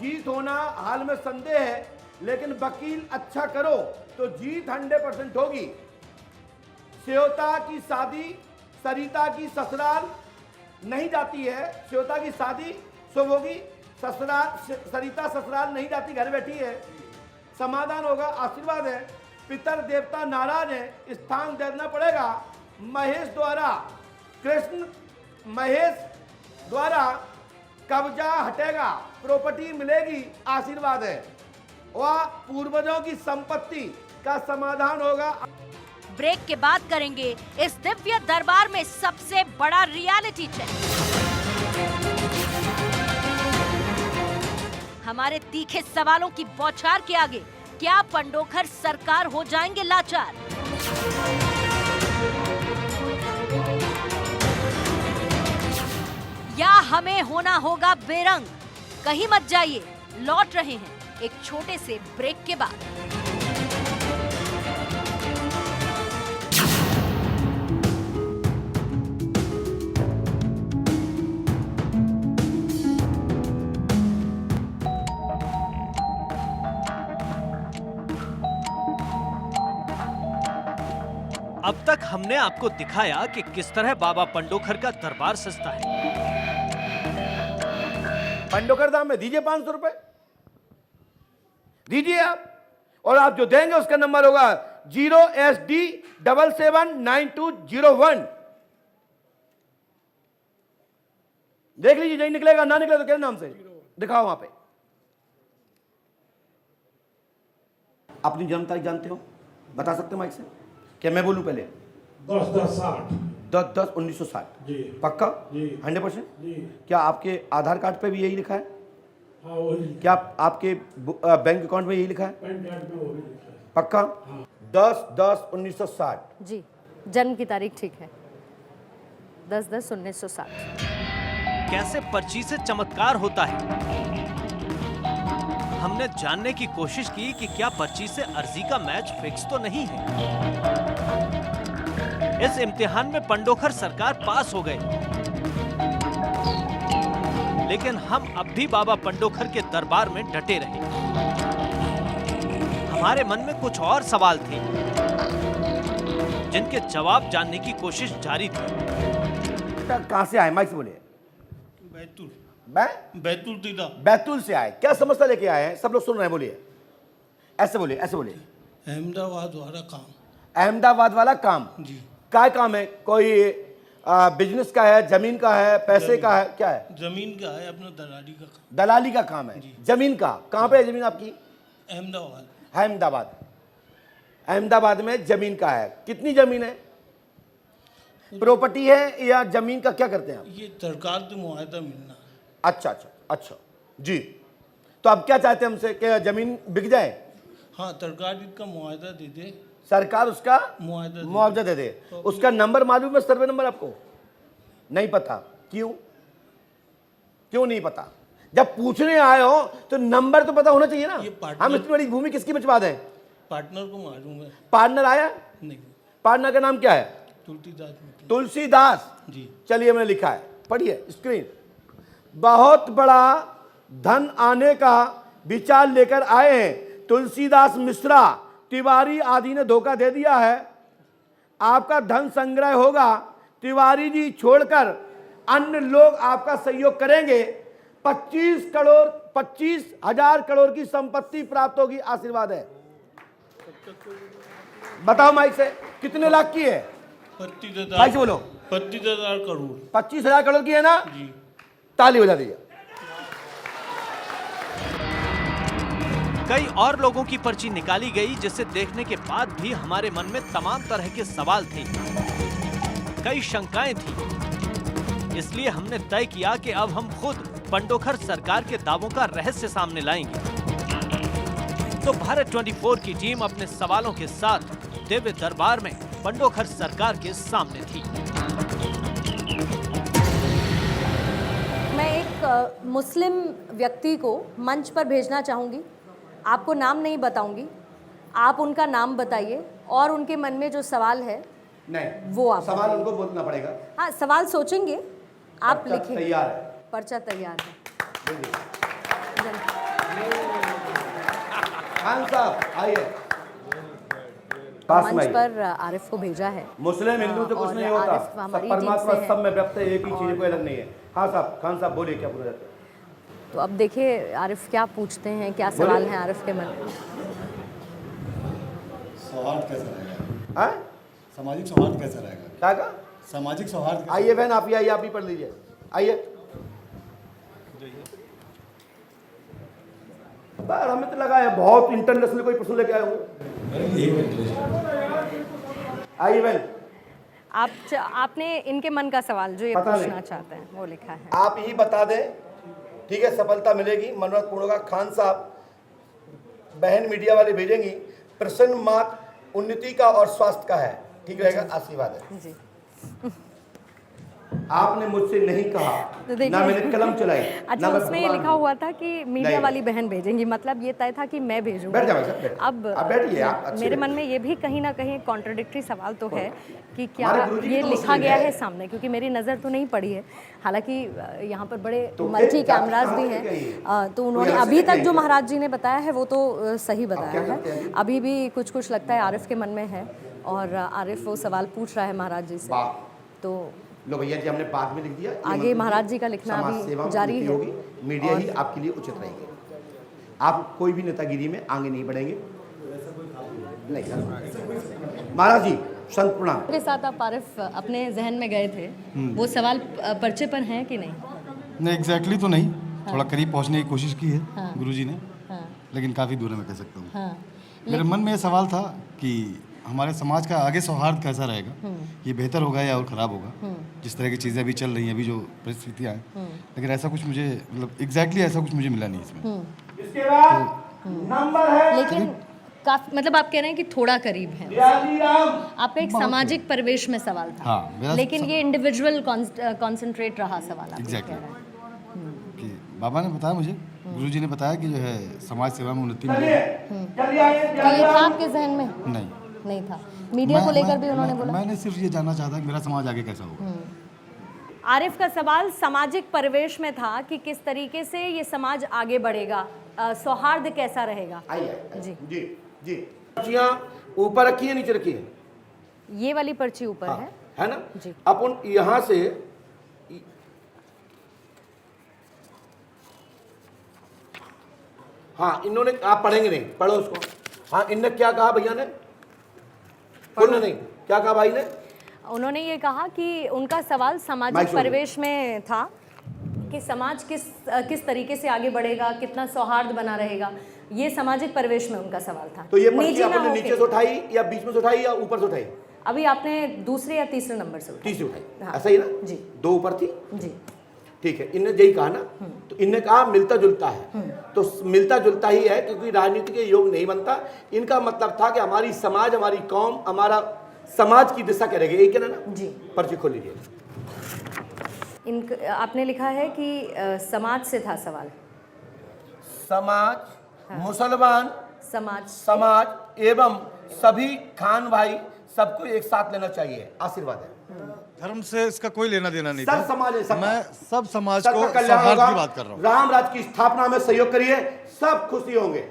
जीत होना हाल में संदेह है, लेकिन वकील अच्छा करो तो जीत 100% होगी। श्वेता की शादी सरिता की ससुराल नहीं जाती है। श्वेता की शादी शुभ होगी, ससुराल सरिता ससुराल नहीं जाती, घर बैठी है। समाधान होगा, आशीर्वाद है। पितर देवता नाराज है, स्थान देना पड़ेगा। महेश द्वारा कब्जा हटेगा, प्रॉपर्टी मिलेगी, आशीर्वाद है। वह पूर्वजों की संपत्ति का समाधान होगा। ब्रेक के बाद करेंगे इस दिव्य दरबार में सबसे बड़ा रियलिटी चेक। हमारे तीखे सवालों की बौछार के आगे क्या पंडोखर सरकार हो जाएंगे लाचार? या हमें होना होगा बेरंग? कहीं मत जाइए, लौट रहे हैं एक छोटे से ब्रेक के बाद। अब तक हमने आपको दिखाया कि किस तरह बाबा पंडोखर का दरबार सजता है। पंडोखर धाम में दीजिए 500 रुपए, दीजिए आप, और आप जो देंगे उसका नंबर होगा 0SD779201। देख लीजिए, नहीं निकलेगा, ना निकले तो क्या नाम से दिखाओ वहां पे। अपनी जन्म तारीख जानते हो? बता सकते हो माइक से? क्या मैं बोलूं पहले? 10/10/1960 जी। पक्का? जी। 100%? जी। क्या आपके आधार कार्ड पे भी यही लिखा है? हाँ वही। क्या आपके बैंक अकाउंट में यही लिखा है? पैन कार्ड में वही लिखा है। पक्का? हाँ। 10/10/1960। जी, जन्म की तारीख ठीक है, 10/10/1960। कैसे पर्ची से चमत्कार होता है? हमने जानने की कोशिश की कि क्या पर्ची से अर्जी का मैच फिक्स तो नहीं है। इस इम्तिहान में पंडोखर सरकार पास हो गए, लेकिन हम अब भी बाबा पंडोखर के दरबार में डटे रहे। हमारे मन में कुछ और सवाल थे, जिनके जवाब जानने की कोशिश जारी थी। कहां से आए? माइक से बोलिए। बैतूल। बैतूल जिला। बैतूल से आए। क्या समस्या लेके आए हैं? सब लोग सुन रहे हैं, बोलिए। ऐसे बोलिए, ऐसे बोलिए। अहमदाबाद वाला काम। अहमदाबाद वाला काम? जी। क्या काम है? कोई बिजनेस का है, जमीन का है, पैसे का है, क्या है? जमीन का है, अपना दलाली का काम। दलाली का काम है। जमीन का? कहाँ पे है जमीन आपकी? अहमदाबाद। अहमदाबाद। अहमदाबाद में जमीन का है। कितनी जमीन है? प्रॉपर्टी है या जमीन का क्या करते हैं आप? ये सरकार से मुआवजा मिलना। अच्छा अच्छा अच्छा जी। तो आप क्या चाहते हैं हमसे कि जमीन बिक जाए? हाँ, सरकार इसका मुआवजा दे दे। सरकार उसका मुआवजा दे दे। उसका नंबर मालूम है? सर्वे नंबर आपको नहीं पता? क्यों नहीं पता? जब पूछने आए हो तो नंबर तो पता होना चाहिए ना। हम इतनी बड़ी भूमि किसकी बचवा दें? पार्टनर को मालूम है। पार्टनर आया नहीं। पार्टनर का नाम क्या है? तुलसीदास। तुलसीदास जी। चलिए, मैंने लिखा है, पढ़िए स्क्रीन। बहुत बड़ा धन आने का विचार लेकर आए हैं। तुलसीदास मिश्रा तिवारी आदि ने धोखा दे दिया है। आपका धन संग्रह होगा। तिवारी जी छोड़कर अन्य लोग आपका सहयोग करेंगे। 25,000 करोड़ की संपत्ति प्राप्त होगी, आशीर्वाद है। बताओ माइक से, कितने लाख की है? 25,000। माइक से बोलो। 25,000 करोड़। 25,000 करोड़ की है ना? जी। ताली बजा दीजिए। कई और लोगों की पर्ची निकाली गई, जिसे देखने के बाद भी हमारे मन में तमाम तरह के सवाल थे, कई शंकाएं थी। इसलिए हमने तय किया कि अब हम खुद पंडोखर सरकार के दावों का रहस्य सामने लाएंगे। तो भारत 24 की टीम अपने सवालों के साथ दिव्य दरबार में पंडोखर सरकार के सामने थी। मैं एक मुस्लिम व्यक्ति को मंच पर भेजना चाहूँगी। आपको नाम नहीं बताऊंगी, आप उनका नाम बताइए और उनके मन में जो सवाल है नहीं, वो आप सवाल उनको बोलना पड़ेगा। हाँ, सवाल सोचेंगे, आप लिखेंगे। तैयार है, पर्चा तैयार है। खान साहब आइए पास में मंच आइए। पर आरिफ को भेजा है। मुस्लिम हिंदू से कुछ और नहीं होता, आरिफ सब हमारी टीम परमात्मा से है। सब में व्यक्त है, एक ही चीज कोई अलग नहीं है। हाँ साहब, खान साहब बोलिए क्या पूछ रहे थे? तो अब देखिए आरिफ क्या पूछते हैं, क्या सवाल हैं आरिफ के मन में। सौहार्द कैसा रहेगा? हाँ? सामाजिक सौहार्द कैसा रहेगा? क्या कहा? सामाजिक सौहार्द कैसा- आइए बहन, आप ही आइए, आप ही पढ़ लीजिए, आइए। बार हमें तो लगा है बहुत इंटरनेशनल कोई प्रश्न लेके आए होंगे। आइए बहन, आपने इनके मन का सवाल जो ये पता नहीं। पूछना चाहते हैं वो लिखा है। आप ही बता दें, ठीक है, सफलता मिलेगी, मनोरथ पूर्ण होगा। खान साहब, बहन मीडिया वाले भेजेंगी, प्रसन्न मात उन्नति का और स्वास्थ्य का है, ठीक रहेगा, आशीर्वाद है। जी आपने मुझसे नहीं कहा, तो देखिए- ना मैंने कलम चलाई, अच्छा, ना मैं उसमें ये भगवान लिखा हूं। हुआ था कि मीडिया नहीं। वाली बहन भेजेंगी, मतलब ये तय था कि मैं भेजूंगी। बैठ जाओ सर, बैठ। अब आप बैठिए, आप अच्छे मेरे बैठिए। मन में ये भी कहीं ना कहीं कॉन्ट्रडिक्टरी सवाल तो है कि क्या हमारे गुरुजी ये तो लिखा मुस्लिम गया है। है सामने, क्योंकि मेरी नज़र तो नहीं पड़ी है। हालांकि यहाँ पर बड़े तो मल्टी फिर कैमरास कहाँ भी से हैं, गई? तो उन्होंने यहाँ से अभी तक गई जो क्या? महाराज जी ने बताया है वो तो सही बताया क्या करते है। हैं? अभी भी कुछ कुछ लगता है आरिफ के मन में है और आरिफ वो सवाल पूछ रहा है महाराज जी से। वाह। तो लो भैया जी, हमने बाद में लिख दिया। ये आगे मंत्र महाराज जी का लिखना समाज अभी सेवा में जारी उन्नति है। होगी, मीडिया ही आपके लिए उचित रहेगी। आप कोई भी नेतागिरी में आगे नहीं बढ़ेंगे। नहीं सर। महाराज जी, संत प्रणाम। के साथ आप आरिफ अपने जहन में गए थे, वो सवाल पर्चे पर हैं कि नहीं? नहीं एग्जैक्टली तो नहीं, थोड़ा करीब पहुंचने की कोशिश की है गुरुजी ने, हाँ लेकिन काफ़ी दूर है मैं कह सकता हूँ। हाँ मेरे मन में ये सवाल था कि हमारे समाज का आगे सौहार्द कैसा रहेगा, ये बेहतर होगा या और ख़राब होगा, जिस तरह की चीज़ें अभी चल रही हैं, अभी जो परिस्थितियाँ हैं, लेकिन ऐसा कुछ मुझे मतलब एग्जैक्टली ऐसा कुछ मुझे मिला नहीं इसमें। इसके बाद नंबर है लेकिन काफी, मतलब आप कह रहे हैं कि थोड़ा करीब है। दयाली राम। आपका एक सामाजिक परिवेश में सवाल था, हाँ, मेरा लेकिन ये इंडिविजुअल कॉन्सेंट्रेट रहा सवाल, आप ये Exactly. कह रहे हैं। कि बाबा ने बताया मुझे, गुरुजी ने बताया कि जो है समाज सेवा में उन्नति चलिए मिलेगी। चलिए आइए, तो दयाली ये था राम। आपके जहन में? नहीं, नहीं था। मीडिया को लेकर भी उन्होंने बोला। मैंने सिर्फ ये जानना चाहता कि मेरा समाज आगे कैसा होगा। आरिफ का सवाल सामाजिक परिवेश में था कि किस तरीके से ये समाज आगे बढ़ेगा, सौहार्द कैसा रहेगा। आइए जी। जी जी। पर्चियाँ ऊपर रखी है, नीचे रखी है? ये वाली पर्ची ऊपर हाँ, है। है ना? जी। अपन यहाँ से हाँ, इन्होंने, आप पढ़ेंगे नहीं, पढ़ो उसको। हाँ, इनने क्या कहा भैया ने? बोलना नहीं, क्या कहा भाई ने? उन्होंने ये कहा कि उनका सवाल माइक सामाजिक छोड़ दो। परिवेश में था कि समाज किस तरीके से आगे बढ़ेगा, कितना सौहार्द बना रहेगा, ये सामाजिक परिवेश में उनका सवाल था। तो ये पर्ची निजी ना आपने होके। नीचे से उठाई या बीच में से उठाई या ऊपर से उठाई? अभी आपने दूसरे या तीसरे नंबर से उठाई। तीसरी उठाई, हाँ। ऐसा ही ना? जी। दो ऊपर थी, जी। ठीक है। इनने यही कहा ना, तो इनने कहा मिलता जुलता है, तो मिलता जुलता ही है, क्योंकि राजनीति के योग नहीं बनता। इनका मतलब था कि हमारी समाज, हमारी कौम, हमारा समाज की दिशा क्या रहेगी, यही कहना ना? जी। पर्ची खोल लीजिए। आपने लिखा है कि समाज से था सवाल। समाज, मुसलमान समाज एवं सभी खान भाई सबको एक साथ लेना चाहिए, आशीर्वाद है। धर्म से इसका कोई लेना देना नहीं सब था। समाज है, सब मैं सब समाज सबका को कल्याण सौहार्द होगा। की बात कर रहा हूँ। राम राज की स्थापना में सहयोग करिए, सब खुशी होंगे।